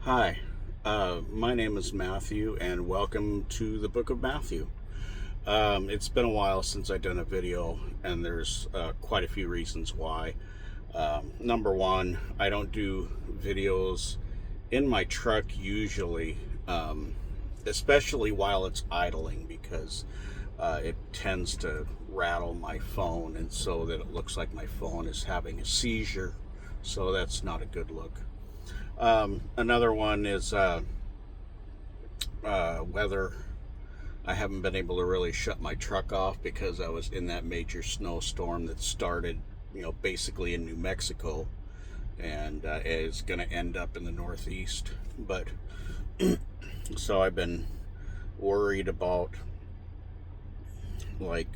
Hi, my name is Matthew, and welcome to the Book of Matthew. It's been a while since I've done a video, and there's quite a few reasons why. Number one, I don't do videos in my truck usually, especially while it's idling, because it tends to rattle my phone, and so that it looks like my phone is having a seizure, so that's not a good look. Another one is weather. I haven't been able to really shut my truck off because I was in that major snowstorm that started, basically in New Mexico, and is going to end up in the Northeast. But so I've been worried about, like,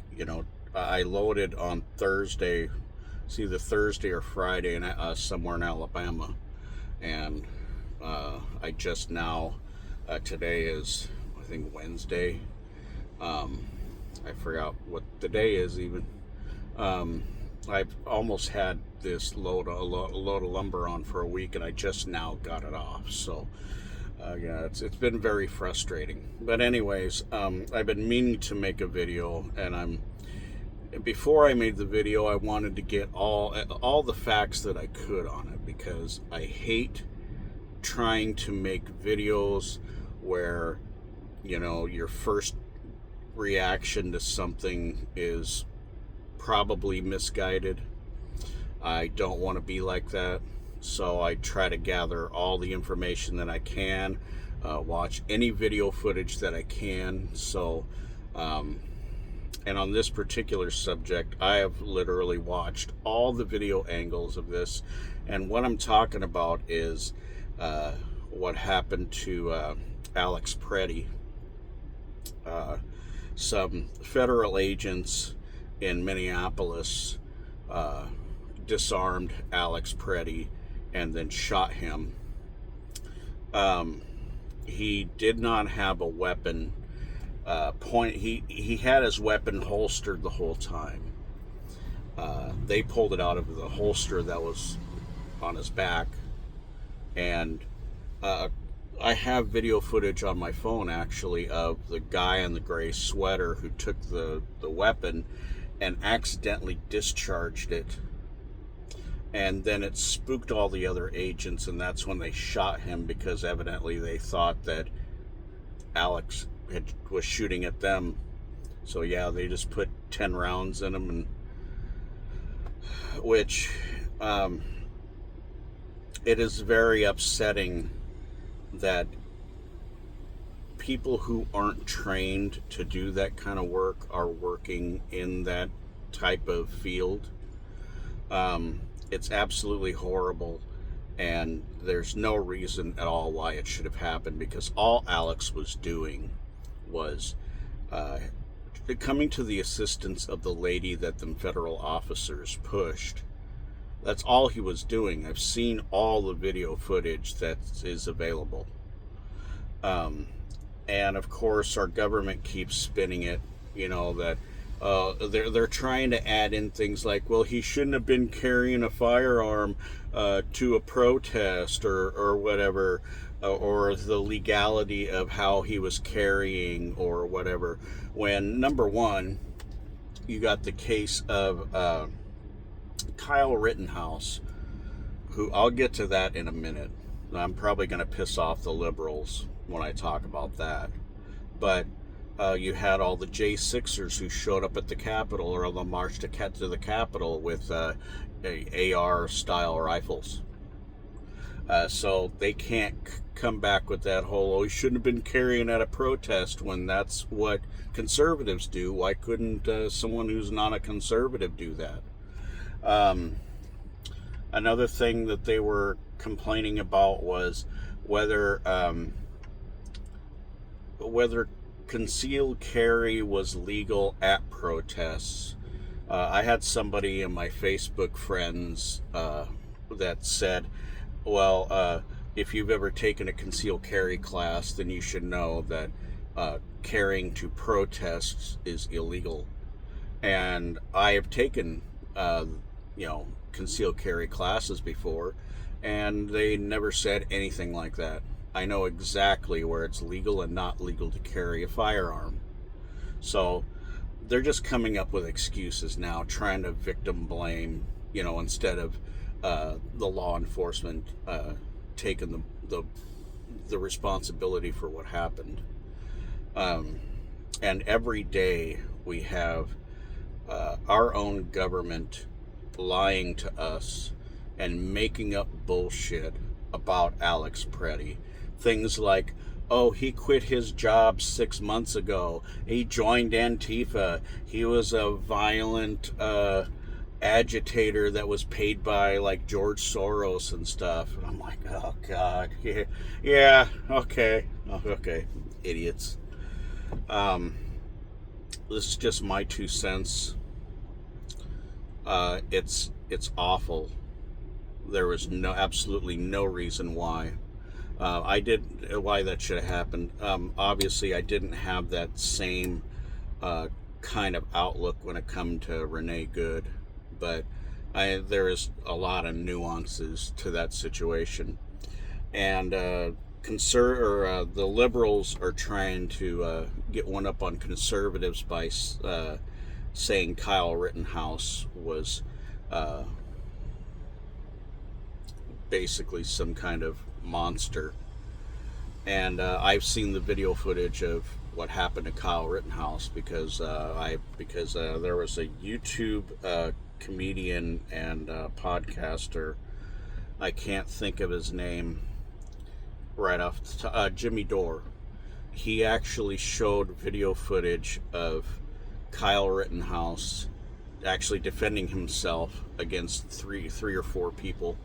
I loaded on Thursday. It's either Thursday or Friday, in somewhere in Alabama, and I just now, today is, I think, Wednesday. I forgot what the day is even. I've almost had this load of lumber on for a week, and I just now got it off. So yeah, it's been very frustrating. But anyways, I've been meaning to make a video, and before I made the video, I wanted to get all the facts that I could on it, because I hate trying to make videos where, your first reaction to something is probably misguided. I don't want to be like that, so I try to gather all the information that I can, watch any video footage that I can. So and on this particular subject, I have literally watched all the video angles of this, and what I'm talking about is what happened to Alex Pretti. Some federal agents in Minneapolis disarmed Alex Pretti and then shot him. He did not have a weapon. He had his weapon holstered the whole time. They pulled it out of the holster that was on his back, and I have video footage on my phone, actually, of the guy in the gray sweater who took the weapon and accidentally discharged it, and then it spooked all the other agents, and that's when they shot him, because evidently they thought that Alex was shooting at them. So yeah, they just put 10 rounds in him, and which it is very upsetting that people who aren't trained to do that kind of work are working in that type of field. It's absolutely horrible, and there's no reason at all why it should have happened, because all Alex was doing was coming to the assistance of the lady that the federal officers pushed. That's all he was doing. I've seen all the video footage that is available. And of course, our government keeps spinning it, that they're trying to add in things like, well, he shouldn't have been carrying a firearm to a protest or whatever, or the legality of how he was carrying or whatever. When, number one, you got the case of Kyle Rittenhouse, who, I'll get to that in a minute. I'm probably going to piss off the liberals when I talk about that. But you had all the J6ers who showed up at the Capitol, or on the march to the Capitol, with AR-style rifles. So they can't come back with that whole, oh, he shouldn't have been carrying at a protest, when that's what conservatives do. Why couldn't someone who's not a conservative do that? Another thing that they were complaining about was whether concealed carry was legal at protests. I had somebody in my Facebook friends that said, well, if you've ever taken a concealed carry class, then you should know that carrying to protests is illegal. And I have taken concealed carry classes before, and they never said anything like that. I know exactly where it's legal and not legal to carry a firearm. So they're just coming up with excuses now, trying to victim blame, instead of the law enforcement taking the responsibility for what happened. And every day we have our own government lying to us and making up bullshit about Alex Pretti. Things like, oh, he quit his job 6 months ago. He joined Antifa. He was a violent agitator that was paid by like George Soros and stuff. And I'm like, oh God, yeah, okay, idiots. This is just my 2 cents. It's awful. There was absolutely no reason why. Why that should have happened. Obviously, I didn't have that same kind of outlook when it come to Renee Good, but there is a lot of nuances to that situation, and the liberals are trying to get one up on conservatives by saying Kyle Rittenhouse was basically some kind of monster. And I've seen the video footage of what happened to Kyle Rittenhouse because there was a YouTube comedian and podcaster. I can't think of his name right off the top. Jimmy Dore. He actually showed video footage of Kyle Rittenhouse actually defending himself against three or four people,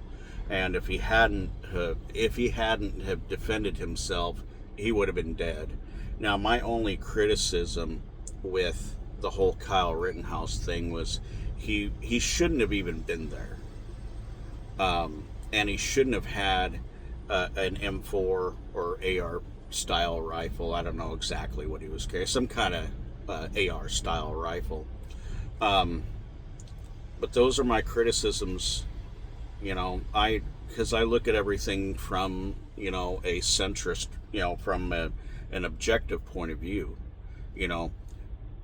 and if he hadn't have defended himself, he would have been dead. Now, my only criticism with the whole Kyle Rittenhouse thing was he shouldn't have even been there, and he shouldn't have had an M4 or AR style rifle. I don't know exactly what he was carrying, some kind of AR style rifle. But those are my criticisms. Because I look at everything from a centrist, from an objective point of view.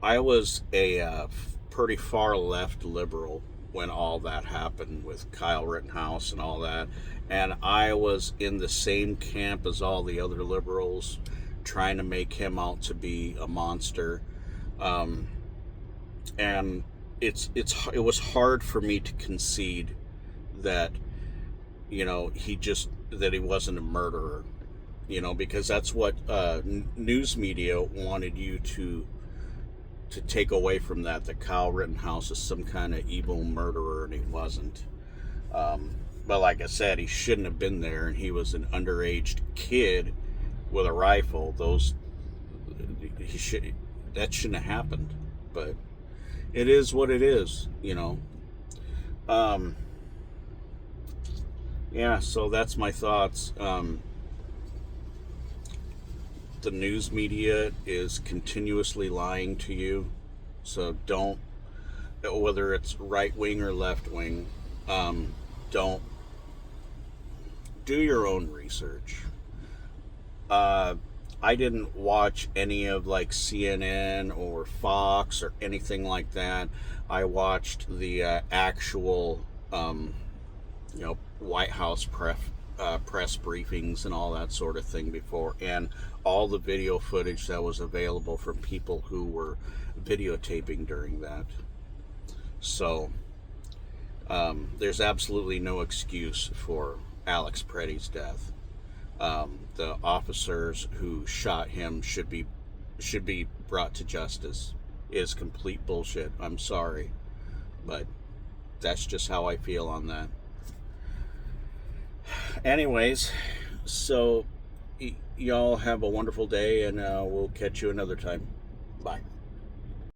I was a pretty far left liberal when all that happened with Kyle Rittenhouse and all that, and I was in the same camp as all the other liberals, trying to make him out to be a monster, and it was hard for me to concede that that he wasn't a murderer, because that's what news media wanted you to take away from that Kyle Rittenhouse is some kind of evil murderer, and he wasn't. But like I said, he shouldn't have been there, and he was an underage kid with a rifle. That shouldn't have happened, but it is what it is, Yeah, so that's my thoughts. The news media is continuously lying to you, so don't, whether it's right wing or left wing, don't do your own research. I didn't watch any of like CNN or Fox or anything like that. I watched the actual White House press briefings and all that sort of thing before, and all the video footage that was available from people who were videotaping during that. So there's absolutely no excuse for Alex Pretti's death. The officers who shot him should be brought to justice. It is complete bullshit. I'm sorry, but that's just how I feel on that. Anyways, so y'all have a wonderful day, and we'll catch you another time. Bye.